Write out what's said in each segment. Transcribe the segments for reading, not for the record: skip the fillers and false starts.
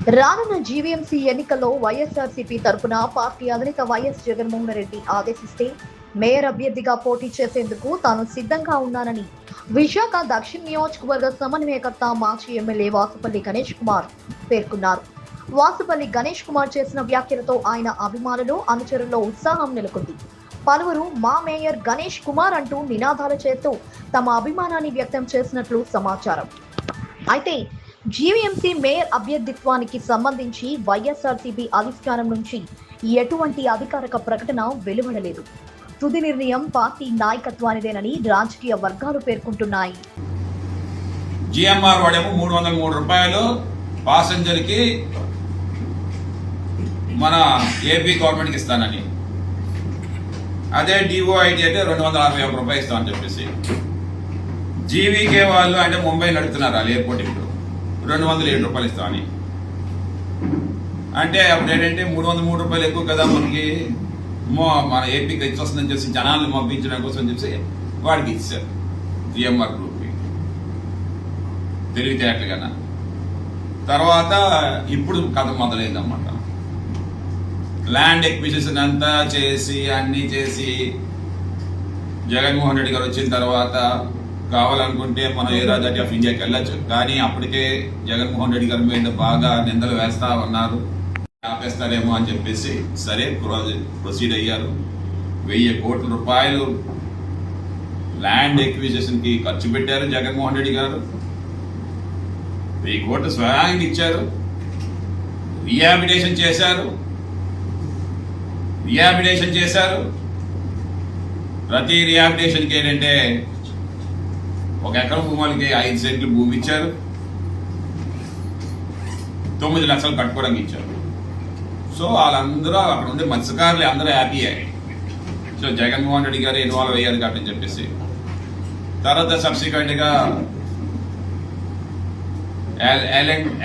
రానున్న జీవీఎంసీ ఎన్నికల్లో వైఎస్ఆర్సీపీ తరపున పార్టీ అధినేత వైఎస్ జగన్మోహన్ రెడ్డి ఆదేశిస్తే మేయర్ అభ్యర్థిగా పోటీ చేసేందుకు తాను సిద్ధంగా ఉన్నానని విశాఖ దక్షిణ నియోజకవర్గ సమన్వయకర్త మాజీ ఎమ్మెల్యే వాసుపల్లి గణేష్ కుమార్ పేర్కొన్నారు. వాసుపల్లి గణేష్ కుమార్ చేసిన వ్యాఖ్యలతో ఆయన అభిమానులు అనుచరుల్లో ఉత్సాహం నెలకొంది. పలువురు మా మేయర్ గణేష్ కుమార్ అంటూ నినాదాలు చేస్తూ తమ అభిమానాన్ని వ్యక్తం చేసినట్లు సమాచారం. అయితే జీవీఎంసీ మేయర్ అభ్యర్థిత్వానికి సంబంధించి వైఎస్ఆర్సీపీ అధిష్టానం నుంచి ఎటువంటి అధికారిక ప్రకటన వెలువడలేదు. తుది నిర్ణయం పార్టీ నాయకత్వానిదేనని రాజకీయ వర్గాలు పేర్కొంటున్నాయి. జిఎంఆర్ వాడేమో 303 రూపాయలు పాసెంజర్ కి మన ఏపీ గవర్నమెంట్కి ఇస్తానని, అదే డిఓఐటీ అయితే 261 రూపాయలు ఇస్తామని చెప్పేసి, జీవీకే వాళ్ళు అంటే ముంబై నడుపుతున్నారు వాళ్ళు ఎయిర్పోర్ట్ ఇప్పుడు 207 రూపాయలు ఇస్తామని. అంటే అప్పుడు ఏంటంటే 303 రూపాయలు ఎక్కువ కదా మనకి, మన ఏపీకి ఇచ్చి వస్తుందని చెప్పి జనాలను పంపించడం కోసం చెప్పి వాడికి ఇచ్చారు జిఎంఆర్ గ్రూప్కి తెలివితేటలుగా. తర్వాత ఇప్పుడు కథ మొదలైందన్నమాట. ల్యాండ్ ఎక్విజిషన్ అంతా చేసి అన్నీ చేసి జగన్మోహన్ రెడ్డి గారు వచ్చిన తర్వాత కావాలనుకుంటే మనం ఏ రాజధాని ఆఫ్ ఇండియాకి వెళ్ళచ్చు, కానీ అప్పటికే జగన్మోహన్ రెడ్డి గారి మీద బాగా నిందలు వేస్తా ఉన్నారు, ఆపేస్తారేమో అని చెప్పేసి సరే ప్రొసీడ్ అయ్యారు. 1000 కోట్ల రూపాయలు ల్యాండ్ ఎక్విజిషన్ కి ఖర్చు పెట్టారు జగన్మోహన్ రెడ్డి గారు. 1000 కోట్లు స్వయానికి ఇచ్చారు, రిహాబిలిటేషన్ చేశారు. ప్రతి రిహాబిలిటేషన్కి ఏంటంటే 1 ఎకరం భూములకి 5 సెంట్లు భూమి ఇచ్చారు, 9 లక్షలు కట్టుకోవడానికి ఇచ్చారు. సో వాళ్ళందరూ అక్కడ ఉండే మత్స్యకారులు అందరూ హ్యాపీ అయ్యాయి. సో జగన్మోహన్ రెడ్డి గారు ఇన్వాల్వ్ అయ్యారు కాబట్టి చెప్పేసి, తర్వాత సబ్సిక్వెంట్గా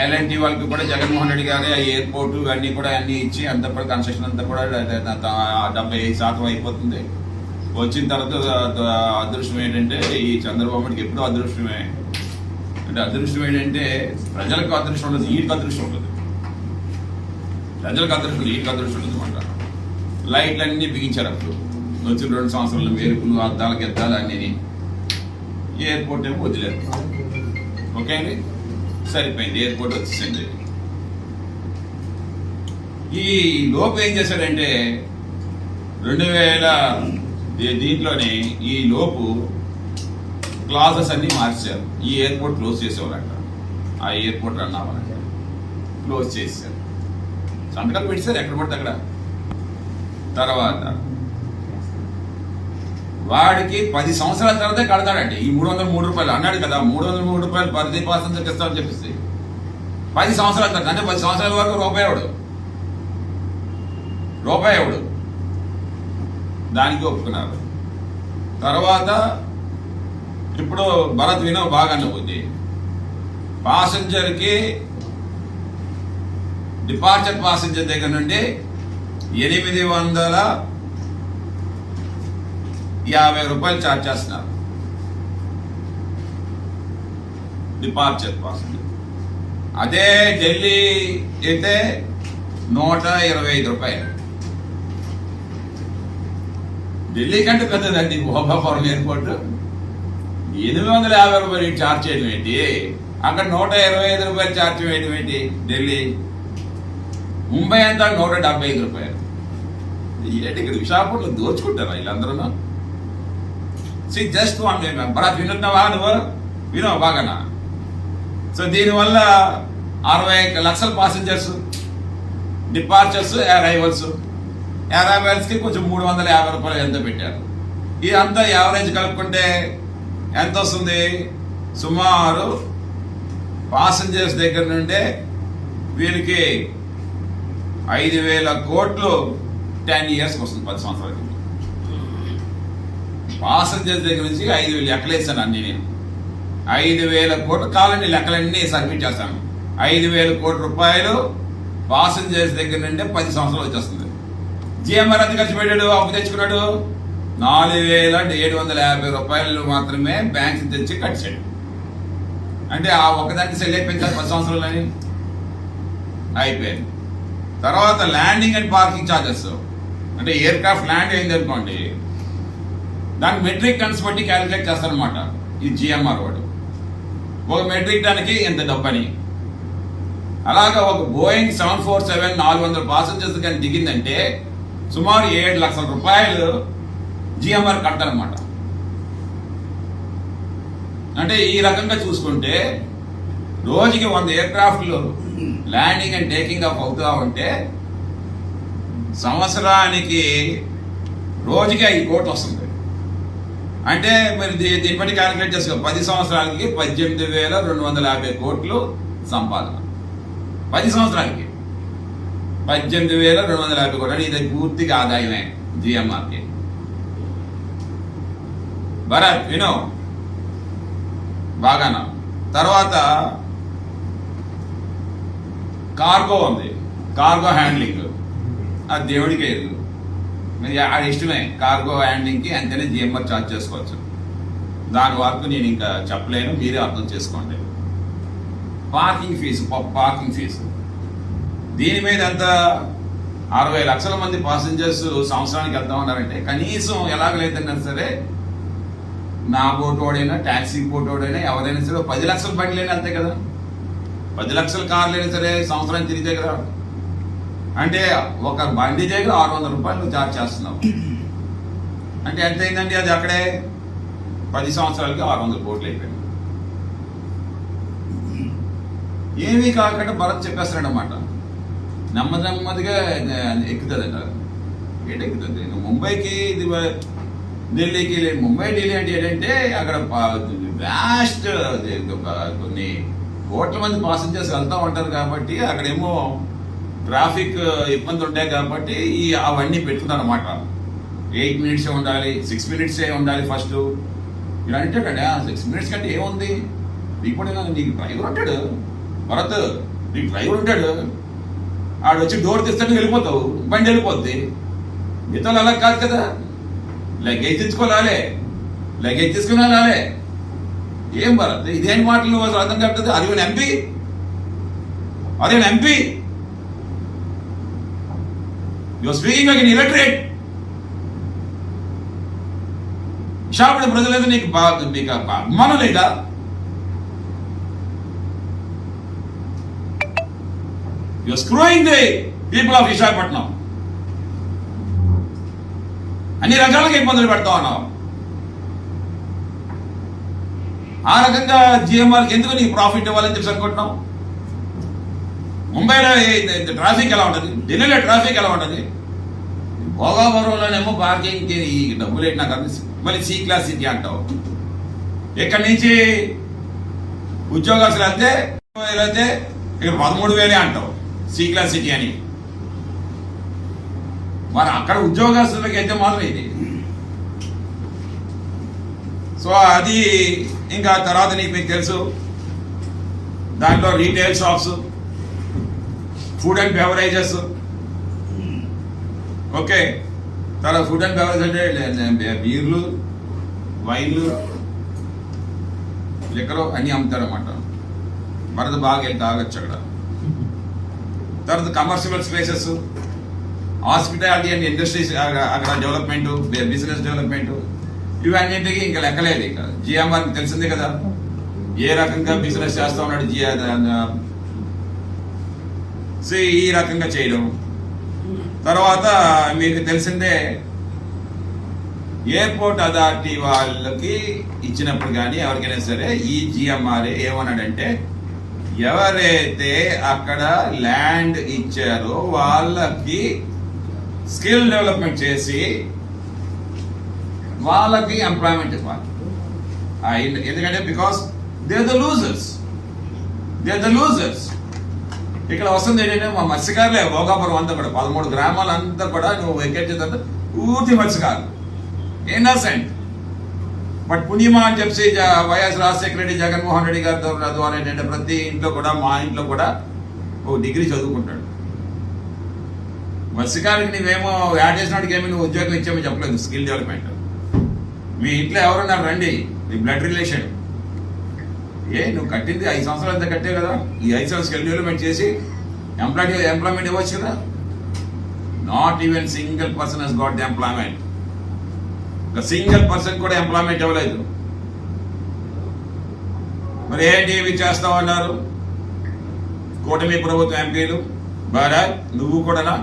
ఎల్ఎన్టీ వాళ్ళకి కూడా జగన్మోహన్ రెడ్డి గారు ఎయిర్పోర్టు అన్నీ కూడా అన్నీ ఇచ్చి అంతా కూడా కన్స్ట్రక్షన్ అంతా కూడా 75% అయిపోతుంది. వచ్చిన తర్వాత అదృష్టం ఏంటంటే ఈ చంద్రబాబు నాయుడుకి ఎప్పుడూ అదృష్టమే. అంటే అదృష్టం ఏంటంటే ప్రజలకు అదృష్టం ఉండదు, వీటికి అదృష్టం ఉండదు. ప్రజలకు అదృష్టం, వీటికి అదృష్టం ఉండదు అనమాట. లైట్లు అన్నీ బిగించారు అప్పుడు వచ్చిన 2 సంవత్సరాలు, మెరుపులు అద్దాలు గెద్దాలు అన్నీ. ఎయిర్పోర్ట్ ఏమో వదిలేదు. ఓకే అండి, సరిపోయింది, ఎయిర్పోర్ట్ వచ్చేసింది. ఈ లోపు ఏం చేశాడంటే 2000 దీంట్లోనే ఈ లోపు క్లాజెస్ అన్ని మార్చారు. ఈ ఎయిర్పోర్ట్ క్లోజ్ చేసేవారంట, ఆ ఎయిర్పోర్ట్ రన్ అవ్వాలంట, క్లోజ్ చేశారు. సంతకాలు పెట్టారు ఎక్కడ పడితే అక్కడ. తర్వాత వాడికి 10 సంవత్సరాల తర్వాతే కడతాడంటే ఈ 303 రూపాయలు అన్నాడు కదా, 303 రూపాయలు ప్రతి పాసెంజర్కి ఇస్తామని చెప్పేసి 10 సంవత్సరాల తర్వాత, అంటే 10 సంవత్సరాల వరకు రూపాయి ఎవడు దానికి ఒప్పుకున్నారు. తర్వాత ఇప్పుడు భరత్ వినోద్ బాగా ఉంది. పాసెంజర్కి డిపార్చర్ పాసెంజర్ దగ్గర నుండి 850 రూపాయలు ఛార్జ్ చేస్తున్నారు డిపార్చర్ పాసెంజర్. అదే ఢిల్లీ అయితే 125 రూపాయలు. ఢిల్లీ కంటే పెద్దదండి భోగాపురం ఎయిర్పోర్ట్. 850 రూపాయలు ఛార్జ్ చేయడం ఏంటి, అక్కడ 125 రూపాయలు ఛార్జ్ చేయడం ఏంటి ఢిల్లీ. ముంబై అంతా 175 రూపాయలు. ఏంటి ఇక్కడ విశాఖపట్నంలో దోచుకుంటారా వీళ్ళందరూ? జస్ట్ భరత్ వినున్నావా నువ్వు? వినవు బాగానా? సో దీనివల్ల 60 లక్షల పాసెంజర్స్, డిపార్చర్స్, అరైవల్స్కి కొంచెం 350 రూపాయలు ఎంత పెట్టారు. ఇదంతా యావరేజ్ కలుపుకుంటే ఎంత వస్తుంది? సుమారు పాసెంజర్స్ దగ్గర నుండే వీరికి 5,000 కోట్లు 10 ఇయర్స్కి వస్తుంది, 10 సంవత్సరాలకి. పాసెంజర్స్ దగ్గర నుంచి 5,000 లెక్కలేసాను అన్ని నేను. 5,000 కోట్లు కావాలండి, లెక్కలన్నీ సబ్మిట్ చేస్తాను. 5,000 కోట్ల రూపాయలు పాసెంజర్స్ దగ్గర నుండే 10 సంవత్సరాలు వచ్చేస్తుంది. జిఎంఆర్ ఎంత ఖర్చు పెట్టాడు, అప్పు తెచ్చుకున్నాడు? 4,750 రూపాయలు మాత్రమే బ్యాంక్ తెచ్చి కట్టాడు. అంటే ఆ ఒకదానికి సెల్ అయిపోయింది 10 సంవత్సరాలని. అయిపోయింది. తర్వాత ల్యాండింగ్ అండ్ పార్కింగ్ ఛార్జెస్, అంటే ఎయిర్ క్రాఫ్ట్ ల్యాండ్ అయింది అనుకోండి, దానికి మెట్రిక్ టన్స్ బట్టి క్యాలిక్యులేట్ చేస్తారనమాట ఈ జిఎంఆర్ వాడు. ఒక మెట్రిక్ టన్కి ఎంత డబ్బని. అలాగా ఒక బోయింగ్ 747 400 ప్యాసింజర్స్ కానీ దిగిందంటే సుమారు 7 లక్షల రూపాయలు జిఎంఆర్ కడతారనమాట. అంటే ఈ రకంగా చూసుకుంటే రోజుకి 100 ఎయిర్ క్రాఫ్ట్లు ల్యాండింగ్ అండ్ టేకింగ్ ఆఫ్ అవుతా ఉంటే సంవత్సరానికి రోజుకి 5 కోట్లు వస్తుంది. అంటే మరి దీన్ని బట్టి క్యాలిక్యులేట్ చేసుకో, 10 సంవత్సరాలకి 18,250 కోట్లు సంపాదన. 10 సంవత్సరాలకి 18,250 కోట్లు అంటే ఇది పూర్తిగా ఆదాయమే జిఎంఆర్కి. భరత్ వినో బాగానా. తర్వాత కార్గో ఉంది, కార్గో హ్యాండ్లింగ్, అది దేవుడికి లేదు, అది ఇష్టమే. కార్గో హ్యాండ్లింగ్కి అంతేనే జిఎంఆర్ ఛార్జ్ చేసుకోవచ్చు. దాని వరకు నేను ఇంకా చెప్పలేను, మీరే అర్థం చేసుకోండి. పార్కింగ్ ఫీజు దీని మీద ఎంత 60 లక్షల మంది పాసెంజర్స్ సంవత్సరానికి వెళ్తా ఉన్నారంటే కనీసం ఎలాగలేదన్నా సరే నా పోటోడైనా ట్యాక్సీ పోటోడైనా ఎవరైనా సరే 10 లక్షల బండిలైనా అంతే కదా, 10 లక్షల కార్లు అయినా సరే సంవత్సరానికి తిరిగితే కదా. అంటే ఒక బండి దగ్గర 600 రూపాయలు ఛార్జ్ చేస్తున్నాం అంటే ఎంత అయిందండి? అది అక్కడే 10 సంవత్సరాలకి 600 కోట్లు అయిపోయింది. ఏమీ కాకుండా భరత్ చెప్పేస్తున్నాడు అన్నమాట, నెమ్మదిగా ఎక్కుతుంది అంటారు. ఏంటి ఎక్కుతుంది? ముంబైకి ఇది ఢిల్లీకి, ముంబై ఢిల్లీ అంటే ఏంటంటే అక్కడ వ్యాస్ట్ కొన్ని కోట్ల మంది పాసెంజర్స్ వెళ్తూ ఉంటారు కాబట్టి అక్కడేమో ట్రాఫిక్ ఇబ్బంది ఉంటాయి కాబట్టి అవన్నీ పెట్టుకున్నారు అనమాట. 8 మినిట్స్ ఉండాలి, 6 మినిట్సే ఉండాలి ఫస్ట్. ఇలా అంటాడు, 6 మినిట్స్ కంటే ఏముంది, నీకు డ్రైవర్ ఉంటాడు భరత్, నీకు డ్రైవర్ ఉంటాడు, ఆడు వచ్చి డోర్ తీస్తాడు, వెళ్ళిపోతావు, బండి వెళ్ళిపోద్ది. మిగతా అలా కాదు కదా, లగేజ్ తెచ్చుకోవాలే, లగేజ్ తీసుకుని వెళ్ళాలి. ఏం భరత్ ఇదేం మాటలు అసలు అర్థం కాదు. అదేమైనా ఎంపీ, అదేమైనా MP? You are speaking like an illiterate. Visakhapatnam ప్రజలేదు నీకు అభిమానం లేదా? You are screwing the people of Visakhapatnam. అన్ని రకాలుగా ఇబ్బందులు పెడతా ఉన్నావు. ఆ రకంగా జిఎంఆర్కి ఎందుకు నీకు ప్రాఫిట్ ఇవ్వాలని చెప్పి అనుకుంటున్నావు? ముంబైలో ట్రాఫిక్ ఎలా ఉంటుంది, ఢిల్లీలో ట్రాఫిక్ ఎలా ఉంటుంది, భోగాపురంలోనేమో పార్కింగ్కి ఈ డబ్బులు ఏంటి నాకు అర్థం. మళ్ళీ సి క్లాస్ సిటీ అంటావు. ఇక్కడి నుంచి ఉద్యోగస్తులు వెళ్తే ఇక్కడ 13,000 అంటావు సి క్లాస్ సిటీ అని. మరి అక్కడ ఉద్యోగస్తులకి అయితే మాత్రం ఇది. సో అది ఇంకా తర్వాత మీకు తెలుసు, దాంట్లో retail shops, food and beverages. Okay, తర్వాత ఫుడ్ అండ్ బెవరేజ్ అంటే బీర్లు, వైన్లు, లిక్కరు అన్నీ అమ్ముతారన్నమాట. భరత బాగా వెళ్ళి తాగొచ్చు అక్కడ. తర్వాత commercial spaces, hospitality and industries అక్కడ డెవలప్మెంట్, బిజినెస్ డెవలప్మెంట్, ఇవన్నింటికి ఇంకా లెక్కలేదు. ఇక జిఎంఆర్కి తెలిసిందే కదా ఏ రకంగా బిజినెస్ చేస్తా ఉన్నాడు. సో ఈ రకంగా చేయడం. తర్వాత మీకు తెలిసిందే ఎయిర్పోర్ట్ అథారిటీ వాళ్ళకి ఇచ్చినప్పుడు కానీ ఎవరికైనా సరే ఈ జిఎంఆర్ఏ ఏమన్నాడంటే ఎవరైతే అక్కడ ల్యాండ్ ఇచ్చారో వాళ్ళకి స్కిల్ డెవలప్మెంట్ చేసి వాళ్ళకి ఎంప్లాయ్మెంట్ ఇవ్వాలి. ఎందుకంటే because they are the losers. ఇక్కడ వస్తుంది ఏంటంటే మా మత్స్యకారులే భోగాపురం అంతా కూడా 13 గ్రామాలంతా కూడా నువ్వు వెకేట్ చేద్దా పూర్తి మత్స్యకారులు, ఇన్నసెంట్. బట్ పుణ్యమా అని చెప్పి వైఎస్ రాజశేఖర రెడ్డి, జగన్మోహన్ రెడ్డి గారి ద్వారా ఏంటంటే ప్రతి ఇంట్లో కూడా, మా ఇంట్లో కూడా ఓ డిగ్రీ చదువుకుంటాడు. మత్స్యకారులకి నువ్వేమో యాడ్ చేసినట్టుగా ఏమి నువ్వు ఉద్యోగం ఇచ్చామని చెప్పలేదు. Skill development. మీ ఇంట్లో ఎవరున్నారు రండి, మీ బ్లడ్ రిలేషన్. నువ్వు కట్టింది 5 సంవత్సరాలు అంతా కట్టే కదా, ఈ 5 సంవత్సరాలు స్కిల్ డెవలప్మెంట్ చేసి ఎంప్లాయ్మెంట్ ఇవ్వచ్చు కదా. Not even single person has got the employment. ఒక సింగిల్ పర్సన్ కూడా ఎంప్లాయ్మెంట్ ఇవ్వలేదు. మరి ఏంటి ఇవి చేస్తామన్నారు కూటమి ప్రభుత్వం ఎంపీలు. బాగా నువ్వు కూడానా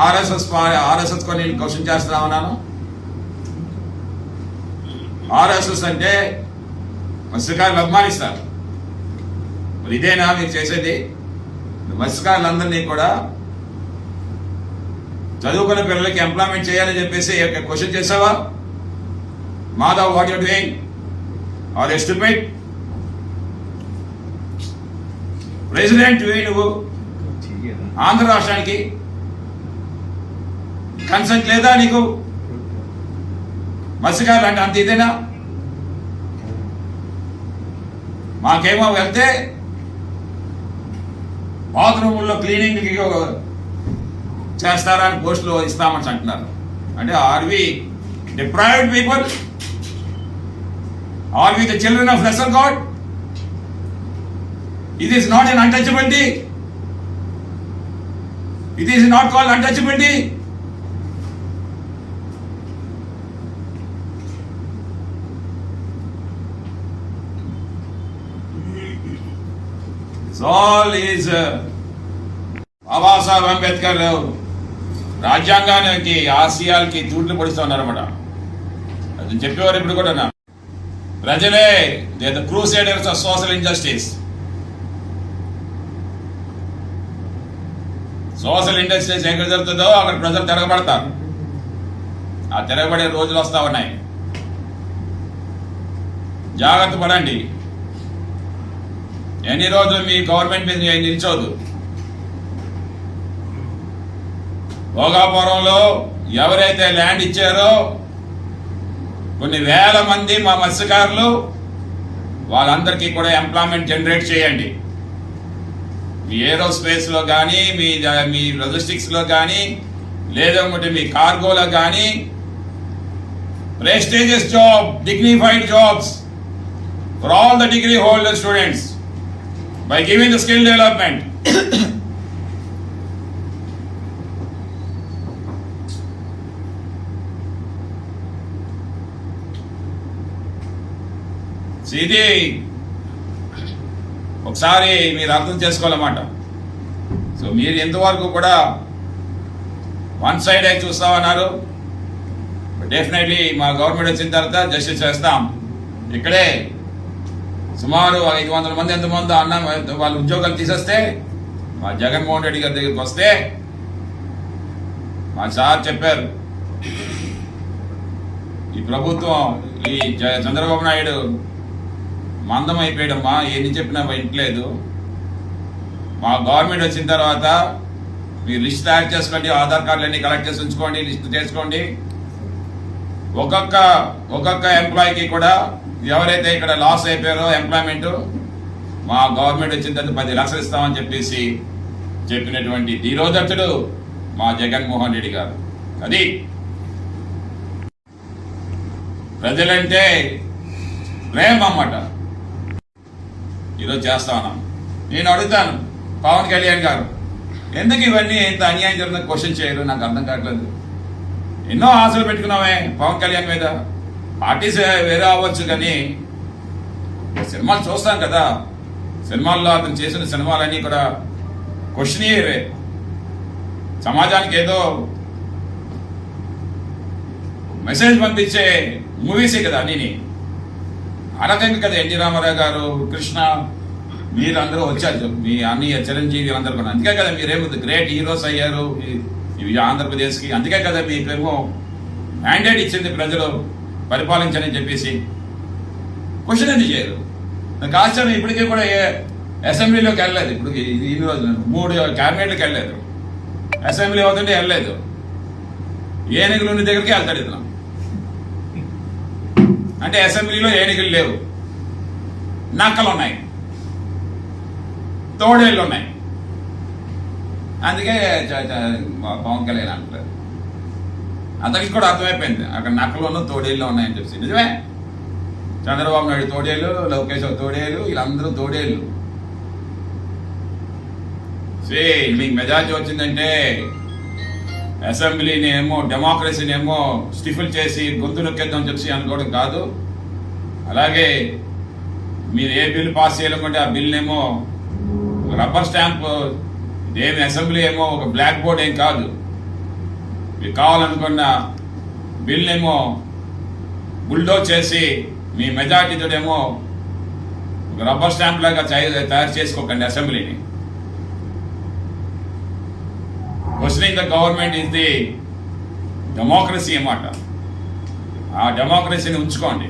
ఆర్ఎస్ఎస్ కొని నేను క్వశ్చన్ చేస్తున్నామన్నాను. ఆర్ఎస్ఎస్ అంటే మత్స్యకారులు అభిమానిస్తారు. మరి ఇదేనా మీరు చేసేది? మత్స్యకారులందరినీ కూడా చదువుకున్న పిల్లలకి ఎంప్లాయ్మెంట్ చేయాలని చెప్పేసి క్వశ్చన్ చేసావా? Madhav, what you doing? Are you stupid? President నువ్వు ఆంధ్ర రాష్ట్రానికి కన్సెంట్ లేదా నీకు? మత్స్యకారులు అంటే అంత ఇదేనా? మాకేమో వెళ్తే బాత్రూముల్లో క్లీనింగ్ చేస్తారా అని పోస్టులు ఇస్తామని అంటున్నారు. అంటే are we deprived people? Are we the children of lesser god? It is not an untouchability. It is not called untouchability. It's all is Baba Saheb Ambedkar రాజ్యాంగానికి ఆశయాలకి తూట్లు పొడిస్తున్నారు అన్నమాట. అది చెప్పేవారు ఇప్పుడు కూడా. ప్రజలే they the crusaders of social injustice. Social industries ఎక్కడ జరుగుతుందో అక్కడ ప్రజలు తిరగబడతారు. ఆ తిరగబడే రోజులు వస్తా ఉన్నాయి. జాగ్రత్త పడండి. ఎన్ని రోజులు మీ గవర్నమెంట్ మీద నిల్చోదు. భోగాపురంలో ఎవరైతే ల్యాండ్ ఇచ్చారో కొన్ని వేల మంది మా మత్స్యకారులు, వాళ్ళందరికీ కూడా ఎంప్లాయ్మెంట్ జనరేట్ చేయండి. మీ ఏరోస్పేస్లో కానీ, మీ లాజిస్టిక్స్లో కానీ, లేదంటే మీ కార్గోలో కానీ prestigious job, dignified jobs for all the degree holder students by giving the skill development. ఇది ఒకసారి మీరు అర్థం చేసుకోవాలన్నమాట. సో మీరు ఎంతవరకు కూడా వన్ సైడ్ అయి చూస్తామన్నారు. డెఫినెట్లీ మా గవర్నమెంట్ వచ్చిన తర్వాత జస్టిస్ చేస్తాం. ఇక్కడే సుమారు 500 మంది ఎంతమంది అన్న వాళ్ళ ఉద్యోగాలు తీసేస్తే మా జగన్మోహన్ రెడ్డి గారి దగ్గరికి వస్తే మా సార్ చెప్పారు, ఈ ప్రభుత్వం ఈ చంద్రబాబు నాయుడు మందం అయిపోయాడమ్మా, ఎన్ని చెప్పినా వింటలేదు. మా గవర్నమెంట్ వచ్చిన తర్వాత మీరు లిస్ట్ తయారు చేసుకోండి, ఆధార్ కార్డులు అన్ని కలెక్ట్ చేసి ఉంచుకోండి, లిస్ట్ చేసుకోండి. ఒక్కొక్క ఎంప్లాయీకి కూడా ఎవరైతే ఇక్కడ లాస్ అయిపోయారో ఎంప్లాయ్మెంట్, మా గవర్నమెంట్ వచ్చిన తర్వాత 10 లక్షలు ఇస్తామని చెప్పేసి చెప్పినటువంటి ధీరోదత్తుడు మా జగన్మోహన్ రెడ్డి గారు. అది ప్రజలంటే ప్రేమ అన్నమాట. ఈరోజు చేస్తా ఉన్నాం. నేను అడుగుతాను పవన్ కళ్యాణ్ గారు, ఎందుకు ఇవన్నీ ఇంత అన్యాయం జరుగుతుంది క్వశ్చన్ చేయరు? నాకు అర్థం కావట్లేదు. ఎన్నో ఆశలు పెట్టుకున్నామే పవన్ కళ్యాణ్ మీద. పార్టీస్ వేరే అవ్వచ్చు కానీ సినిమాలు చూస్తాం కదా, సినిమాల్లో అతను చేసిన సినిమాలన్నీ కూడా క్వశ్చనీయరే. సమాజానికి ఏదో మెసేజ్ పంపించే మూవీసే కదా అన్నీ. ఆ రకంగా కదా ఎన్టీ రామారావు గారు, కృష్ణ, మీరందరూ వచ్చారు, మీ అన్నయ్య చిరంజీవి అందరూ కూడా. అందుకే కదా మీరేమో గ్రేట్ హీరోస్ అయ్యారు ఇవి ఆంధ్రప్రదేశ్కి. అందుకే కదా మీకేమో మ్యాండేట్ ఇచ్చింది ప్రజలు పరిపాలించని చెప్పేసి. క్వశ్చన్ ఎందుకు చేయరు? నాకు ఆశ్చర్యం. ఇప్పటికీ కూడా అసెంబ్లీలోకి వెళ్ళలేదు. ఇప్పుడు ఈ రోజు 3 క్యాబినెట్లకు వెళ్ళలేదు. అసెంబ్లీ అవుతుంటే వెళ్ళలేదు. ఏనుగులు ఉన్న దగ్గరికి వెళ్తాడు ఇతను. అంటే అసెంబ్లీలో ఏనుగులు లేవు, నక్కలు ఉన్నాయి, తోడేళ్ళు ఉన్నాయి. అందుకే పవన్ కళ్యాణ్ అంటారు. అతనికి కూడా అర్థమైపోయింది అక్కడ నక్కలు తోడేళ్ళు ఉన్నాయని చెప్పి. నిజమే, చంద్రబాబు నాయుడు తోడేళ్ళు, లోకేష్ తోడేళ్ళు, వీళ్ళందరూ తోడేళ్ళు. మీకు మెజారిటీ వచ్చిందంటే అసెంబ్లీని ఏమో డెమోక్రసీని ఏమో స్టిఫుల్ చేసి గొంతు నొక్కేద్దాం చెప్పి అనుకోవడం కాదు. అలాగే మీరు ఏ బిల్ పాస్ చేయాలనుకుంటే ఆ బిల్ ఏమో రబ్బర్ స్టాంప్, ఇదేమి అసెంబ్లీ ఏమో ఒక బ్లాక్ బోర్డ్ ఏం కాదు. మీకు కావాలనుకున్న బిల్ ఏమో బుల్డోజ్ చేసి మీ మెజార్టీతో ఏమో ఒక రబ్బర్ స్టాంప్ లాగా తయారు చేసుకోకండి అసెంబ్లీని. Questioning the government is the democracy అన్నమాట. ఆ డెమోక్రసీని ఉంచుకోండి.